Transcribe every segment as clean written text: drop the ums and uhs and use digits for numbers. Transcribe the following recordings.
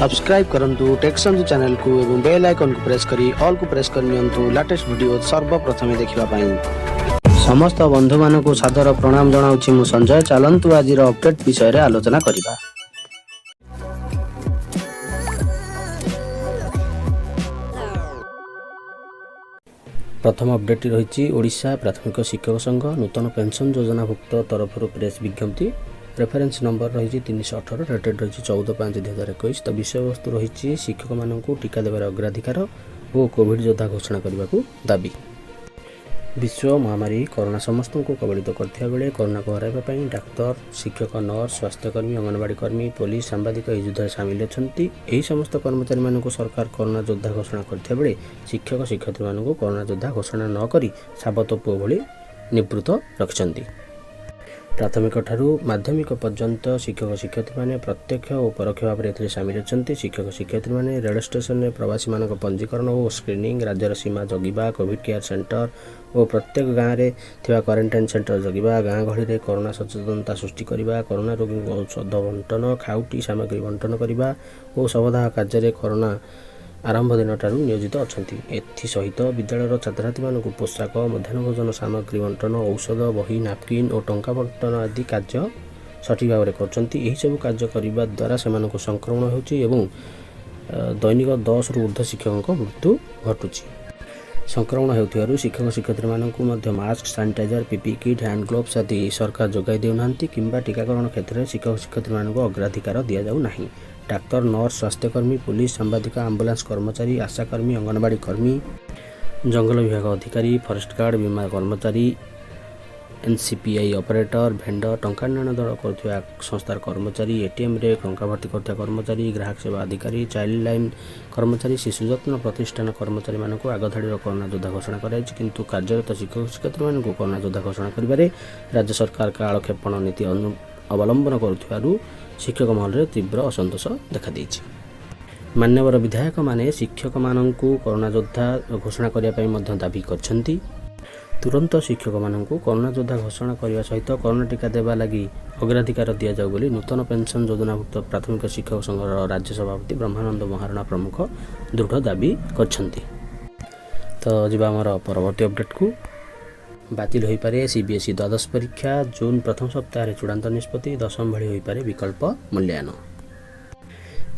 Subscribe करंतु टेक्संज channel को एवं बेल आइकन को प्रेस करी ऑल को प्रेस कर नियंतु लेटेस्ट वीडियो सर्वप्रथमे देखिबा पई। समस्त बंधु मानक सादर प्रणाम जनाउछि मु संजय। चलंतु आजिर अपडेट विषय रे आलोचना करिबा। प्रथम अपडेट रही ओडिशा प्राथमिक शिक्षक संघ नूतन पेंशन योजना भुक्त तरफ प्रेस विज्ञप्ति। रेफरेंस नंबर रही 318 रेटेड रही 14/5/2021। तो विषय वस्तु रही शिक्षक मानक टीका देवार अग्राधिकार और कोविड योद्धा घोषणा करने को दाबी। विश्व महामारी कोरोना समस्त को कबलित करथिबा बेले कोरोना को हराइबा डाक्तर शिक्षक नर्स स्वास्थ्यकर्मी अंगनवाड़ी कर्मी पुलिस सांबादिक यह युद्ध सामिल अच्छा। यही समस्त कर्मचारी मानक सरकार कोरोना योद्धा घोषणा करथिबा बेले शिक्षक शिक्षयित्री मानक कोरोना योद्धा घोषणा न करी साबत पुओ भली निवृत्त रखिछन्ति। प्राथमिक ठारू माध्यमिक पर्यंत शिक्षक शिक्षयित्री माने प्रत्यक्ष और परोक्ष भाव में सामिल अच्छा। शिक्षक शिक्षयित्री माने रेल स्टेशन में प्रवासी मानक पंजीकरण और स्क्रीनिंग राज्यर सीमा जगिबा कोविड केयर सेंटर और प्रत्येक गाँव में थिबा क्वारंटाइन सेंटर जगिबा गाँ गहली में कोरोना सचेतनता सृष्टि करबा कोरोना रोगी औषध बंटन खाउटी सामग्री बंटन करबा और सवदाह कार्य कोरोना आरंभ दिन ठारू नियोजित अच्छा। एसहित विद्यालय छात्र छात्री मानक पोशाक मध्याह्न भोजन सामग्री बंटन औषध बही नापकिन और टंका बंटन आदि कार्य सठिक भाव में कर कार्य करने द्वारा से संक्रमण होची एवं दैनिक 10 रु ऊर्ध्व शिक्षकों मृत्यु घटुची। संक्रमण होथिबारु शिक्षक शिक्षयित्री मानक mask sanitizer PP kit hand gloves आदि सरकार जोगाई देउना किंबा टीकाकरण क्षेत्र में शिक्षक शिक्षयित्री मानक अग्राधिकार दि जाऊ नाही। डाक्तर नर्स स्वास्थ्यकर्मी पुलिस सांबादिक आंबुलांस कर्मचारी आशाकर्मी अंगनवाड़ी कर्मी जंगल विभाग अधिकारी फरेस्ट गार्ड बीमा कर्मचारी एनसीपीआई ऑपरेटर भेंडर टंका निर्णय दल कर संस्थार कर्मचारी एटीएम रे टंका भर्ती करता कर्मचारी ग्राहक सेवा अधिकारी चाइल्ड लाइन कर्मचारी शिशु जत्न प्रतिष्ठान कर्मचारी मानक आगधाड़ी कोरोना योद्धा घोषणा कराई किंतु कार्यरत शिक्षक शिक्षयित्री मानक कोरोना योद्धा घोषणा करिबारे राज्य सरकार कालक्षेपण नीति अवलंबन करुथिबारु शिक्षक महल में तीव्र असंतोष देखा देइछि। मान्यवर विधायक माने शिक्षक मानक कोरोना योद्धा घोषणा करने दाबी करछन्ति। तुरंत शिक्षक मानक कोरोना योद्धा घोषणा करने सहित कोरोना टीका देवा लगी अग्राधिकार दि जाऊ बोली नूतन पेंशन योजनाभुक्त प्राथमिक शिक्षक संघर राज्य सभापति ब्रह्मानंद महारणा प्रमुख दृढ़ दाबी करछन्ति। तो जिबा हमर परवर्ती अपडेट को बातिल हो पारे सीबीएसई द्वादश परीक्षा जून प्रथम सप्ताह चूड़ांत निष्पत्ति दशम भली हो पारे विकल्प मूल्यांकन।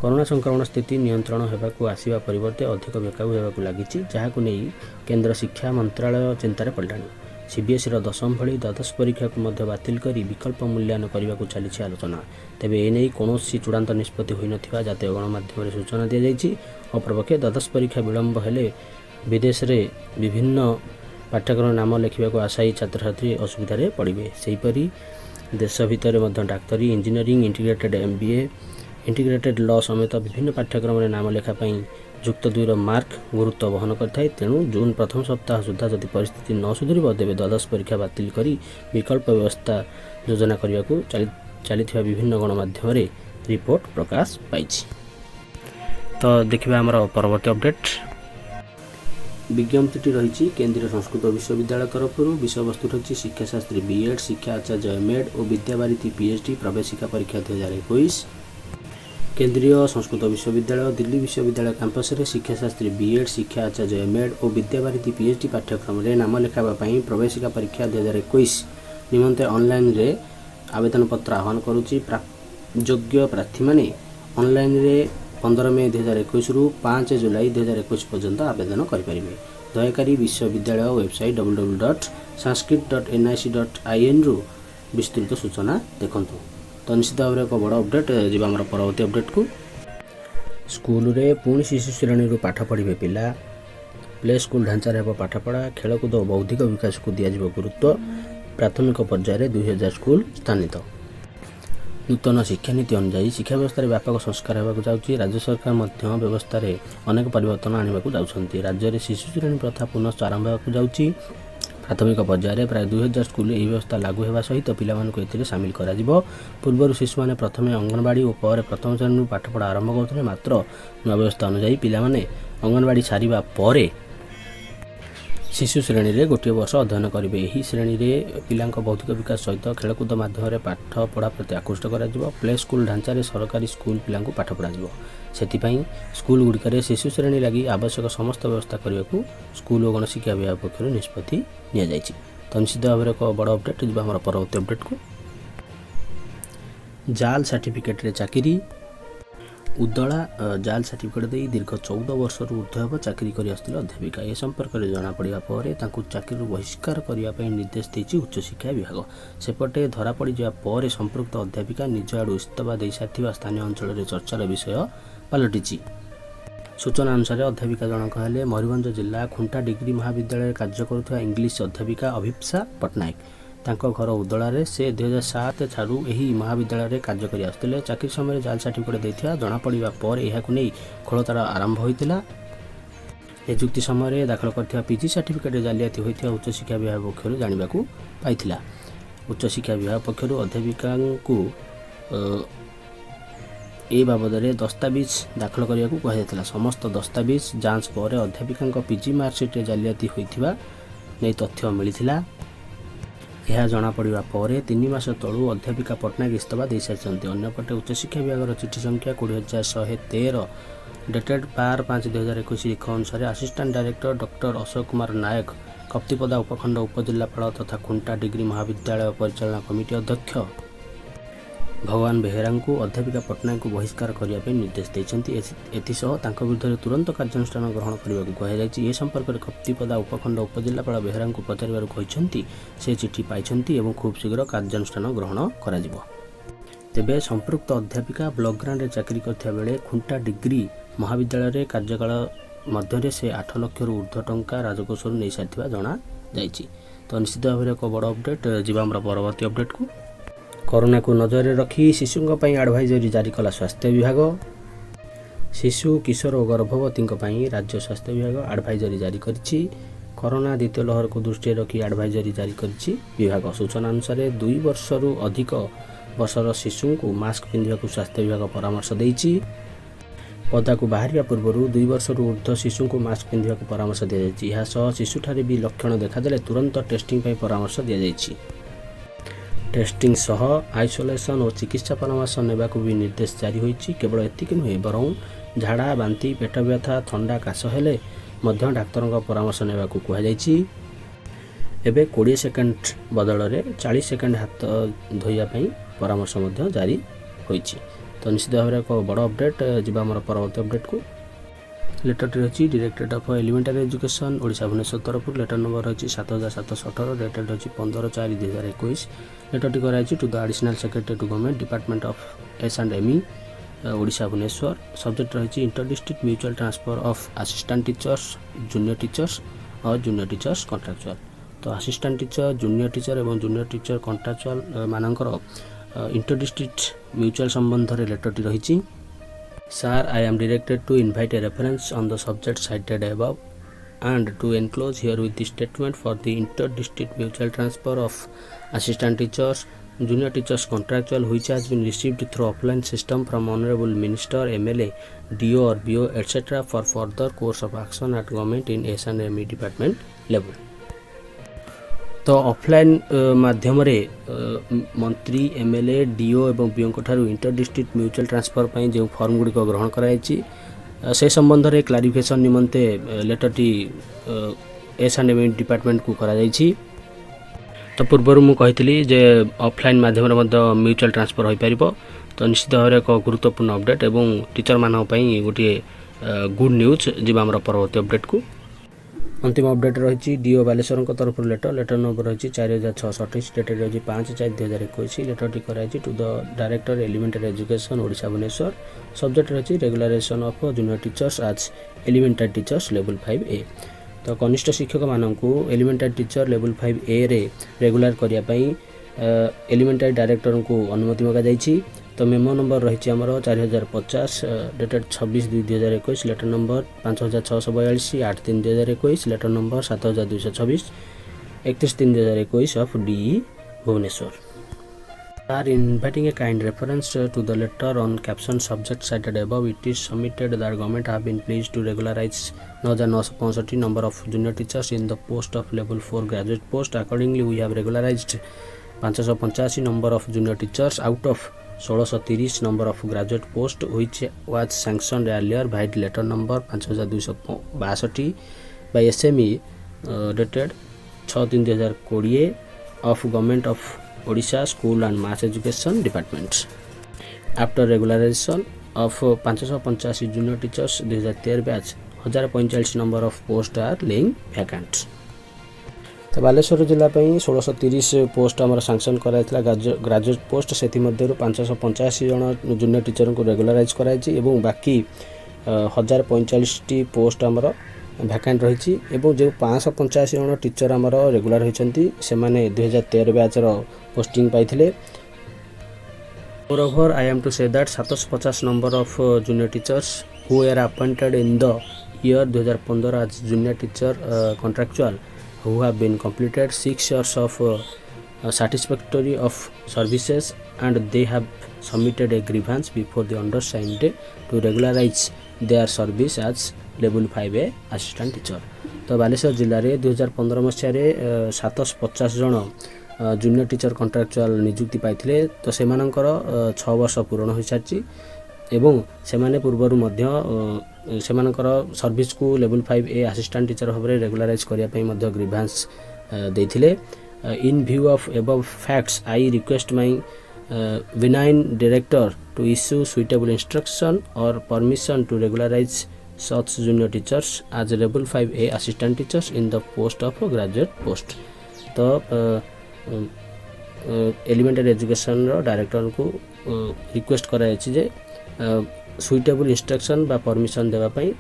कोरोना संक्रमण स्थिति नियंत्रण होगा आसवा परिवर्ते अधिक बेकाबू होगा लगी जहां नहीं केंद्र शिक्षा मंत्रालय चिंतार पड़लानी। सीबीएसई दशम भली द्वादश परीक्षा को बातिल कर विकल्प मूल्यांकन करने को चली आलोचना। तेबे एने कौन चूड़ांत निष्पत्ति हो ना जातीय गणमाध्यम सूचना दी जाइए। अपरपक्षे द्वादश परीक्षा विलंब हेले विदेश में विभिन्न पाठ्यक्रम नाम लिखा आशायी छात्र छात्री असुविधा पड़े। सेहीपरि देश भितर डाक्तरी engineering integrated MBA integrated law समेत विभिन्न पाठ्यक्रम नाम लेखापी युक्त 2 मार्क गुरुत्व वहन करता। तेणु जून प्रथम सप्ताह सुधा जदि परिस्थिति न सुधर तेज द्वादश परीक्षा बातिल कर विकल्प व्यवस्था योजना करने को चली विभिन्न गणमाध्यम रिपोर्ट प्रकाश पाई। तो देखिए आमर परवर्ती अपडेट विज्ञप्ति रही केंद्रीय संस्कृत विश्वविद्यालय तरफ विषय वस्तु रही शिक्षाशास्त्री बीएड शिक्षा आचार्य एमएड और विद्यावारिधि पीएचडी प्रवेशिका परीक्षा 2021। केंद्रीय संस्कृत विश्वविद्यालय दिल्ली विश्वविद्यालय कैंपस में शिक्षाशास्त्री बीएड शिक्षा आचार्य एमएड और विद्यावारिधि पीएचडी पाठ्यक्रम में नाम लेखाबा प्रवेशिका परीक्षा 2021 निमंते ऑनलाइन रे आवेदन पत्र आह्वान करुच्ची। योग्य प्रार्थी माने ऑनलाइन रे 15 मई 2021 रु 5 जुलाई 2021 पर्यंत आवेदन करेंगे। दयाकारी विश्वविद्यालय वेबसाइट www.sanskrit.nic.in रु विस्तृत सूचना देखूँ। तो निश्चित भाव में एक बड़ अपडेट जी आम परवर्ती अपडेट को स्कूल रे पुणी शिशु श्रेणी पाठ पढ़े पिला प्ले स्कूल ढांचार हो पाठपढ़ा खेलकूद और बौद्धिक विकास को दिज्व गुरुत्व प्राथमिक पर्यायर 2000 स्कूल स्थानित। नूतन शिक्षा नीति अनुଯାयी शिक्षा व्यवस्था व्यापक संस्कार होगा जाऊँगी। राज्य सरकार व्यवस्था अनेक परिवर्तन आने को जाऊँगी। राज्य में शिशु श्रेणी प्रथा पुनः आरंभ होगा जाऊँगी। प्राथमिक पर्यायर प्राय 2000 स्कूल यह व्यवस्था लागू होगा सहित पिला सामिल करा पूर्व शिशु मैंने प्रथम अंगनवाड़ी और पर प्रथम श्रेणी पाठपढ़ा आरंभ करते मात्र नूआ व्यवस्था अनुଯାयी पिला अंगनवाड़ी सारिबा परे शिशु श्रेणी में गोटे वर्ष अध्ययन करेंगे। यही श्रेणी में पिला बौद्धिक विकास सहित खेलकूद माध्यम पाठ पढ़ा प्रति आकृष्ट कर प्ले स्कूल ढांचा सरकारी स्कूल पिला पाठ पढ़ा से स्कूल गुड़िक शिशु श्रेणी लगी आवश्यक समस्त व्यवस्था करने को स्कूल और गणशिक्षा विभाग पक्षर निष्पत्ति नि तो निश्चित भाव एक बड़ अपडेट जी आम परवर्त अपडेट को जाल सर्टिफिकेट चाकरी उदला जाल सर्टिफिकेट दे दीर्घ 14 वर्ष ऊर्ध्व चाकरी कर अध्यापिका ए संपर्क में जना पड़ा पर चाकरी बहिष्कार करने निर्देश देती उच्च शिक्षा विभाग सेपटे धरा पड़ जापर संपृक्त अध्यापिका निज आड़ इस्तीफा दे सारी स्थानीय अंचल चर्चार विषय पलटि। सूचना अनुसार अध्यापिका जनक हेले मयूरभंज जिला खुंटा डिग्री महाविद्यालय कार्य करुवा इंग्लिश अध्यापिका अभिप्सा पट्टनायक। तांको घर उदलारे से 2007 ठारू एही महाविद्यालय कार्य करि आसुतिले। चाकरी समय जाल सर्टिफिकेट देथिया जणा पड़िबा पर एहाकु नै खोलतार आरंभ होइतिला। नियुक्ति समय दाखल करथिया पीजी सर्टिफिकेट जालियाती होइथिया उच्च शिक्षा विभाग पक्षरु जानिबाकू पाइथिला। उच्च शिक्षा विभाग पक्षरु अध्यापिकांकू ए बाबदरे दस्तावेज दाखल करियाकू कहा जायतिला। समस्त दस्तावेज जांच पर अध्यापिकांक पीजी मार्कशीट जालियाती होइथिबा नै तथ्य मिलिथिला। यह जना पड़ा पर 3 मास तलू अध्यापिका पट्टनायक इस्तीफा दे सारी। अन्यपटे उच्च शिक्षा विभाग चिठी संख्या 20113 डेटेड 12/5/2021 लिख अनुसार assistant director doctor Ashok Kumar Nayak Kaptipada उपखंड उपजिलापाल तथा खुंटा डिग्री महाविद्यालय परिचालना कमिटी अध्यक्ष भगवान बेहेरा को अध्यापिका पट्टनायक को बहिष्कार करने निर्देश देते। एसह विरुद्ध तुरंत कार्यानुष्ठान ग्रहण करने को कहुई। ए संपर्क में कप्तिपदा उपखंड उपजिलापाल बेहेरा को पचार कहते से चिठी पाई और खूब शीघ्र कार्यानुष्ठान ग्रहण कर तेबे संपृक्त अध्यापिका ब्लॉक ग्रांड चाकरी करता बेले खुंटा डिग्री महाविद्यालय कार्यकाल मध्य से 8 लाख ऊर्ध्व टंका राजकोष नहीं सारी जना जाइए। तो निश्चित भाव एक बड़ अपडेट जीवा परवर्ती अपडेट को कोरोना को नजर रखी शिशुओं एडवाइजरी जारी कला स्वास्थ्य विभाग। शिशु किशोर और गर्भवती राज्य स्वास्थ्य विभाग एडवाइजरी जारी करिछि। कोरोना द्वितीय लहर को दृष्टि रखी एडवाइजरी जारी करिछि विभाग। सूचना अनुसार 2 वर्षरू अधिक वर्षर शिशु को मास्क पिंधा को स्वास्थ्य विभाग परामर्श देइछि। पदा को बाहर पूर्व 2 वर्षरू ऊर्ध्व शिशु को मास्क पिंधा को परामर्श दि जाइछि। यह सह शिशुठारे भी लक्षण देखादेले तुरंत टेस्टिंग परामर्श दि जाइछि। टेस्टिंग सह आइसोलेशन और चिकित्सा परामर्श नेबा को भी निर्देश जारी होइछि। केवल एतिक नुहे बरं झाड़ा बांती पेट व्यथा थंडा काश हेले मध्य डाक्तर परामर्श नेबा को कहा जाइछि। एबे 20 सेकेंड बदल में 40 सेकेंड हाथ धोइया पई परामर्श मध्य जारी होइछि। तो निश्चित भाव एक बड़ अपडेट जीवा आम परवर्ती अपडेट को लेटर रही directorate of elementary education Odisha Bhubaneswar तरफ लेटर नंबर रही 7718 डेटेड रही 15/4/2021। लेटर कराई to the additional secretary to government department of S&ME Odisha Bhubaneswar. Subject रही inter district mutual transfer of assistant teachers junior teachers और जूनियर टीचर्स कॉन्ट्रैक्चुअल। तो assistant teacher junior teacher और junior teacher contractual मानकर inter district mutual संबंध रे letter रही। Sir, I am directed to invite a reference on the subject cited above and to enclose here with the statement for the inter-district mutual transfer of assistant teachers, junior teachers contractual which has been received through offline system from Honorable Minister, MLA, DO or BO, etc. for further course of action at government in S&ME department level. तो offline माध्यम रे मंत्री MLA do एवं BO ठारू inter district mutual transfer पई जो form गुडी को ग्रहण कराइछि से संबंध रे क्लारिफिकेशन निमंते लेटर टी S&ME डिपार्टमेंट को करा जाइछि। तो पूर्व मु कहितली जे ऑफलाइन माध्यम रे मध्य म्यूचुअल ट्रांसफर होई परिबो। तो निश्चित भाव एक गुरुत्वपूर्ण अपडेट एवं टीचर मानक पई गोटे गुड न्यूज जीवा हमर परवर्ती अपडेट को अंतिम अपडेट रही डीओ बालेश्वर तरफ लेटर नंबर रही 4628 डेटेड रही 5/4/2021। लेटर टी कराई to the director elementary education Odisha Bhubaneswar. Subject रही regularisation of junior teachers as elementary teachers level 5A। तो कनिष्ठ शिक्षक मानक एलिमेंटरी टीचर लेवल 5A रे रेगुलर करने एलिमेंटरी डायरेक्टर को अनुमति मगा जाइछि। तो मेमो नंबर रही आमर 4050 dated 26/2/2021। Letter number 5642 8/3/2021। Letter number 7226 31/3/2021 of DE Bhubaneswar. are inviting a kind reference to the letter on caption subject cited above. It is submitted that government have been pleased to regularize 9,965 number of junior teachers in the post of level 4 graduate post. Accordingly, we have regularized 585 number of junior teachers out of 1630 number of graduate post which was sanctioned earlier by letter number 5262 by SME dated 6/3/2020 of Government of Odisha School and Mass Education Departments. After regularization of 585 junior teachers 2013 batch 1045 number of posts are laying vacant. तो बालेश्वर जिला 1630 post आम सांक्शन कराइला graduate post से 585 जन junior teacher को रेगुलाराइज कराई बाकी 1045 post आमर भैकेंट रही जो 585 जन टीचर आमर रेगुलार होती से 2013 बैचर पोस्टिंग पाई. Moreover, I am to say that 750 number of junior teachers who were appointed in the year 2015 as junior teacher contractual who have been completed 6 years of satisfactory of services and they have submitted a grievance before the undersigned to regularize their service as level 5A assistant teacher. तो बालेश्वर जिले में 2015 मसीह 750 जन junior teacher contractual नियुक्ति पाइथिले तो सेमानकर 6 वर्ष पूर्ण हो सारी एवं सेमाने पूर्वर मध्य सेमानकर सर्विस को लेवल 5A असिस्टेंट टीचर भाव में रेगुलाराइज करने मध्य ग्रीवांस देथिले. In view of above facts I request my विनाइन director to issue suitable instruction और permission to regularise such junior teachers as level 5A assistant teachers in the post of graduate post. तो elementary education director को request कराई जे suitable instruction बा permission देवाई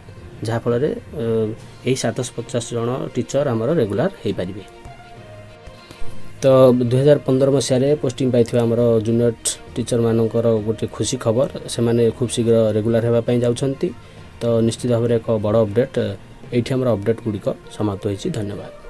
जहाँफल यही 750 जन teacher आमर रेगुलार हो पारे. तो 2015 मसीह पोस्टिंग पाई आमर जूनियर टीचर मानकर गोटे खुशी खबर से खूब शीघ्र रेगुलार होगापी जाउछंती. तो निश्चित भाव में एक बड़ अपडेट ये अपडेट गुड़िक समाप्त होती. धन्यवाद.